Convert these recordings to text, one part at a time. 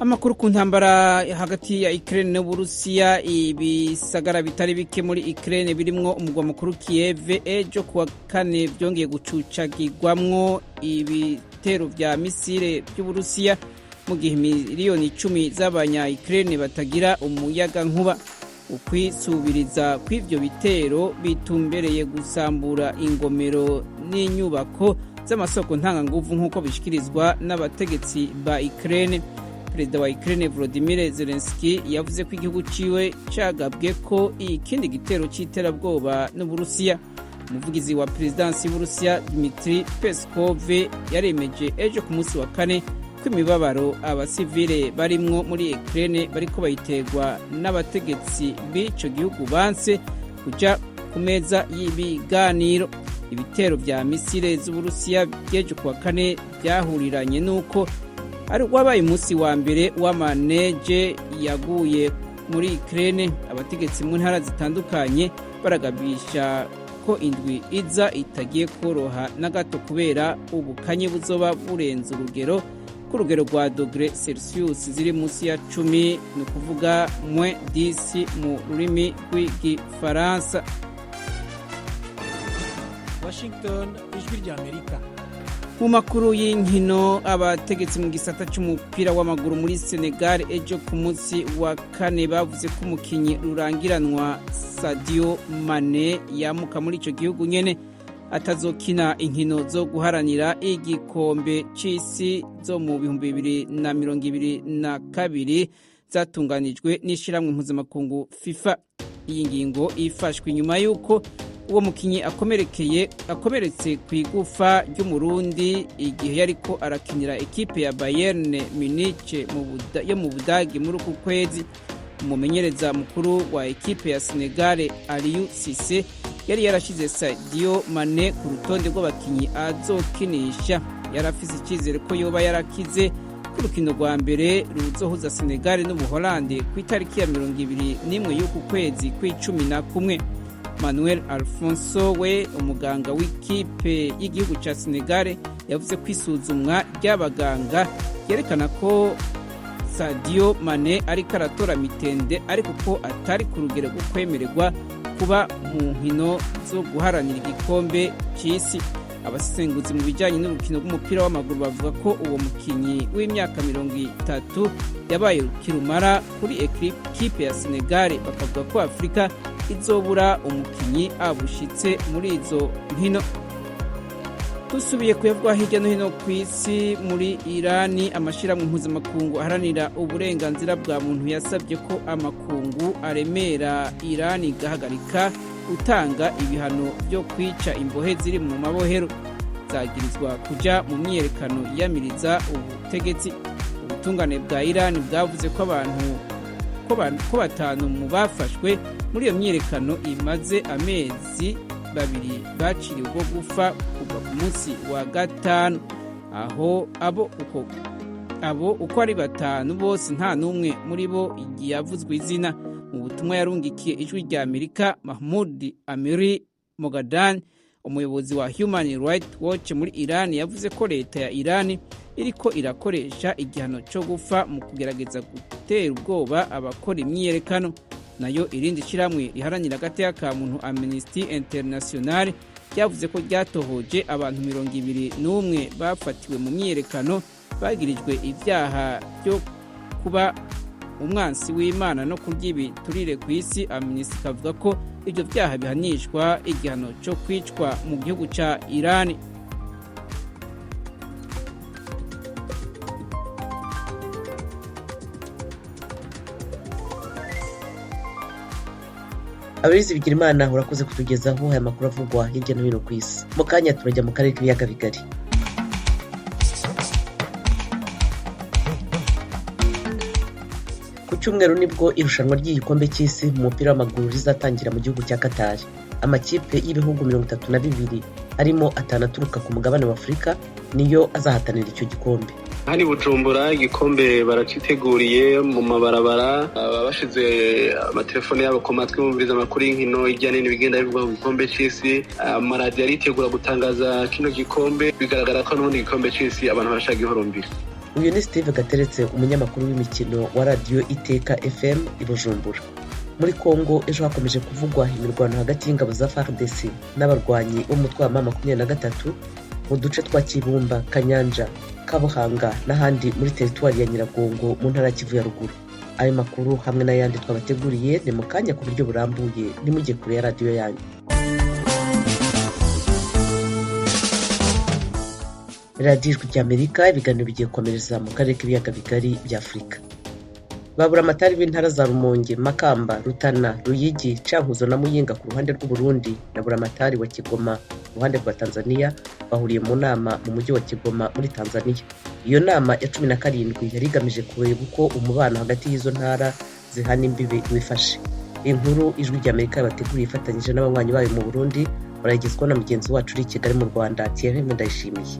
Amakuru ku ntambara hagati ya Ukraine n'Uburusiya, ibisagara bitari bike muri Ukraine birimwo umugwa mukuru Kiev ejo kuwa kane byongeye gucucagirwamwo ibitero vya misile by'Uburusiya mu gihe miliyoni 10 z'abanya Ukraine batagira umuyaga nkuba. Ukwisubiriza kw'ivyo bitero bitumbereye gusambura ingomero n'inyubako z'amasoko ntanganguvu nk'uko bishikirizwa n'abategetsi ba Ukraine. Perezida wa Ukraine Volodymyr Zrensky yavuze ko igihugu ciwe cagabwe ko ikindi gitero c'iterabwoba n'Uburusiya. Umuvugizi wa Presidansi y'Uburusiya Dmitry Peskov yaremeje ejo ku munsi wa kane ko imibabaro abasivile barimwo muri Ukraine bariko bayitegwa n'abategetsi b'ico gihugu banse kuja ku meza y'ibiganiro. Ibitero vya misile z'Uburusiya byejo kuwa kane byahuriranye nuko ari wabaye umunsi wa mbere w'amaneje yaguye muri Ukraine. Abategetsi mu ntara zitandukanye baragabisha ko indwi iza itagiye koroha na gato kubera ubukanye buzoba burenze urugero ku rugero rwa dogere Celsius ziri munsi ya 10, ni ukuvuga -10 mu rurimi rw'igifaransa. Washington, ijwi rya Amerika. Mu makuru y'inkino, abategetsi mu gisata c'umupira w'amaguru muri Senegal ejo ku munsi wa kane bavuze ko umukinyi rurangiranwa Sadio Mane yamuka muri ico gihugu nyene atazokina inkino zo guharanira igikombe c'isi zo mu 2022 zatunganijwe n'ishiramwe mpuzamakungu FIFA. Iyi ngingo ifashwe nyuma yuko uwo mukinyi akomeretse ku igufa ry'umurundi igihe yariko arakinira ekipe ya Bayern Munich yo mu Budagi muri uku kwezi. Umumenyereza mukuru wa ekipe ya Senegal Aliou Cissé yari yarashize Sadio Mane ku rutonde rw'abakinyi azokinisha. Yarafise icyizere ko yoba yarakize ku rukino rwa mbere ruzohuza Senegal n'Ubuholande ku itariki ya 21 y'uku kwezi kw'icumi. Manuel Alfonso we umuganga w'ikipe y'igihugu ca Senegal yavuze ko isuzumwa ry'abaganga yerekana ko Sadio Mane ariko aratora mitende ariko ko atari ku rugero rwo kwemererwa kuba mu nkino zo guharanira igikombe c'isi. Abasenguzi mu bijanye n'urukino rw'umupira w'amaguru bavuga ko uwo mukinyi w'imyaka 30 yabaye kirumara kuri ekipe ya Senegal. Bakavuga ko Afrika izobura umukinyi abushitse muri izo nkino. Tusubiye kuyavugwa hirya no hino ku isi, muri Irani amashirahamwe mpuzamakungu aharanira uburenganzira bwa muntu yasabye ko amakungu aremera Irani gahagarika utanga ibihano byo kwica imbohe ziri mu mabohero. Zagirizwa kuja mu myiyerekano yamiriza ubutegetsi. Ubutungane bwa Irani bwavuze ko batanu mu bafashwe muri iyo myiyerekano imaze amezi 2 baciriwe ubwo gufa kuva ku munsi wa gatanu. Aho abo uko ari batanu bose nta n'umwe muri bo yavuzwe izina. Mu butumwa yarungikiye ijwi rya Amerika, Mahmoud Amiri Mogadan, umuyobozi wa Human Rights Watch muri Iran, yavuze ko leta ya Iran iriko irakoresha igihano cyo gufa mu kugerageza gutera ubwoba abakora imyiyerekano. Nayo irindi shiramwe riharanira agateka ka muntu Amnesty International ryavuze ko ryatohoje abantu 21 bafatiwe mu myiyerekano bagirijwe ivyaha byo kuba umwansi w'Imana no kurya ibiturire ku isi. Amnesty kavuga ko ibyo vyaha bihanishwa igihano cyo kwicwa mu gihugu ca Iran. Abarizi bigira Imana urakoze kutugezaho aya makuru avugwa hirya no hino ku isi. Mu kanya turajya mu karere k'ibiyaga bigari. Ku cyumweru nibwo irushanwa ry'igikombe cy'isi mu mupira w'amaguru rizatangira mu gihugu cya Qatar. Amakipe y'ibihugu 32 harimo 5 aturuka ku mugabane wa Afurika niyo azahatanira icyo gikombe. Hani Bujumbura igikombe baraciteguriye mu mabarabara, bashize amatelefone yabo ku matwi bumviriza amakuru y'inkino ijya nini bigenda bivuga ku gikombe cy'isi. Amaradiyo aritegura gutangaza kino gikombe, bigaragara ko n'ubundi gikombe cy'isi abantu barashaka ihorumbira. uyu ni Steve Gateretse, umunyamakuru w'imikino wa radiyo Iteka FM i Bujumbura. Muri Kongo ejo hakomeje kuvugwa imirwano hagati y'ingabo za FARDC n'abarwanyi b'umutwe wa M23 mu duce twa Kibumba, Kanyanja, Kabuhanga n'ahandi muri teritwari ya Nyiragongo mu ntara ya Kivu ya ruguru. Ayo makuru hamwe n'ayandi twabateguriye ni mu kanya ku buryo burambuye, nimujye kure ya radiyo yanyu. Radiyo Ijwi ry'Amerika, ibiganiro bigiye gukomereza mu karere k'ibiyaga bigari bya Afurika. Babura amatari b'intara za Rumonge, Makamba, Rutana, Ruyigi, Cankuzo na Muyinga ku ruhande rw'u Burundi na Buramatari wa Kigoma ku ruhande rwa Tanzania bahuriye mu nama mu mujyi wa Kigoma muri Tanzania. Iyo nama ya 17 yari igamije kureba uko umubano hagati y'izo ntara zihana imbibe wifashe. Inkuru Ijwi ry'Amerika yabateguriye ifatanyije n'abanywanyi bayo mu Burundi, baragizwe na mugenzi wacu uri Kigali mu Rwanda, Kiev Ndayishimiye.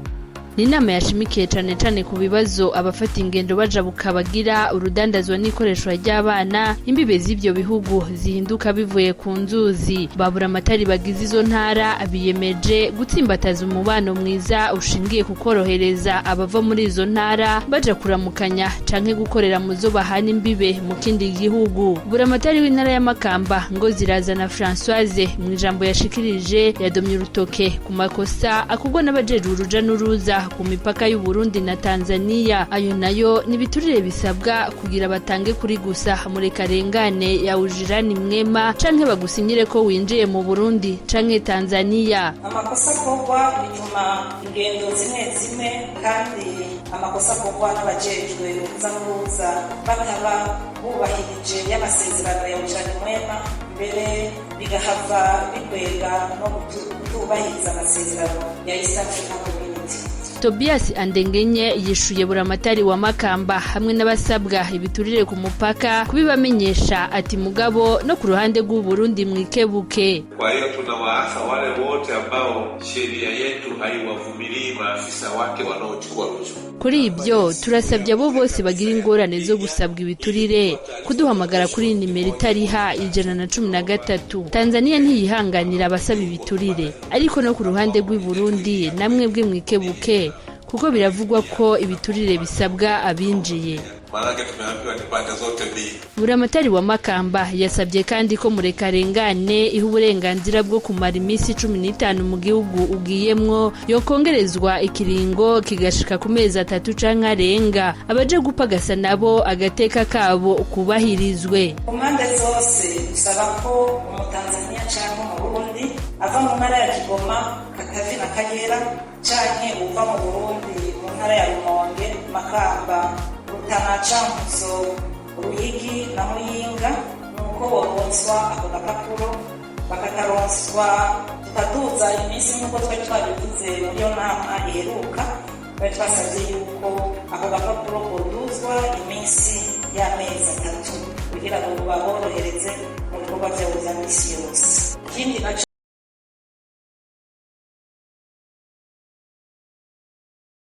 Ni inama yashimikiye cyane ku bibazo abafata ingendo baja bukabagira urudandazwa n'ikoresho ry'abana, imbibe z'ibyo bihugu zihinduka bivuye ku nzuzi. Babura amatari bagize izo ntara biyemeje gutsimbataza umubano mwiza ushingiye ku korohereza abava muri izo ntara baja kuramukanya canke gukorera mu zo bahana imbibe mu kindi gihugu. Buramatari w'intara ya Makamba ngo zirazana Françoise mu ijambo yashikirije yadomye urutoke ku makosa akugwa n'abajejwe uruja n'uruza ku mipaka y'u Burundi na Tanzania. Ayo nayo nibiturire bisabwa kugira batange kuri gusa muri karengane ya ujirani mwema canke bagusinyire ko winjiye mu Burundi canke Tanzania. Amakosa kogwa bituma ingendo zimwe kandi amakosa kogwa n'abajejwe uzanuza bakaba bubahirije y'amasezerano ya ujirani mwema, mbere bigahava bikwega no kutubahiriza amasezerano ya East African Community. Tobias Andengenye yishuye Buramatari wa Makamba hamwe n'abasabwa ibiturire ku mupaka kubibamenyesha ati mugabo no ku ruhande rw'u Burundi mwikebuke. Kwa hiyo tunawaasa wale wote ambao sheria yetu haiwavumilii maafisa wake wanaochukua rushwa. Kuri ibyo turasabye abo bose bagira ingorane zo gusabwa ibiturire kuduhamagara kuri nimero itariha 113. Tanzania ntiyihanganira abasaba ibiturire, ariko no ku ruhande rw'u Burundi namwe bwe mwikebuke kuko biravugwa ko ibiturire bisabwa abinjiye. Buramatari wa Makamba yasabye kandi ko murekarengane iha uburenganzira bwo kumara iminsi 15 mu gihugu ugiyemwo yokongerezwa ikiringo kigashika ku mezi 3 canke arenga. Abaje gupagasa nabo agateka kabo kubahirizwe. Komande zose usaba ko umutanzania canke mu Burundi ava mu ntara ya Kigoma, Katavi na Kagera canke uva mu Burundi mu ntara ya Rumonge, Makamba, Rutana, Cankuzo, Ruyigi na Muyinga nuko boronswa ako gapapuro bakakaronswa tukaduza iminsi nk'uko twari twabivuze muri iyo nama iheruka. Bari twasabye yuko ako gapapuro koduzwa iminsi y'amezi 3 kugira ngo baborohereze mu bikorwa byabo bya misi yose. Ikindi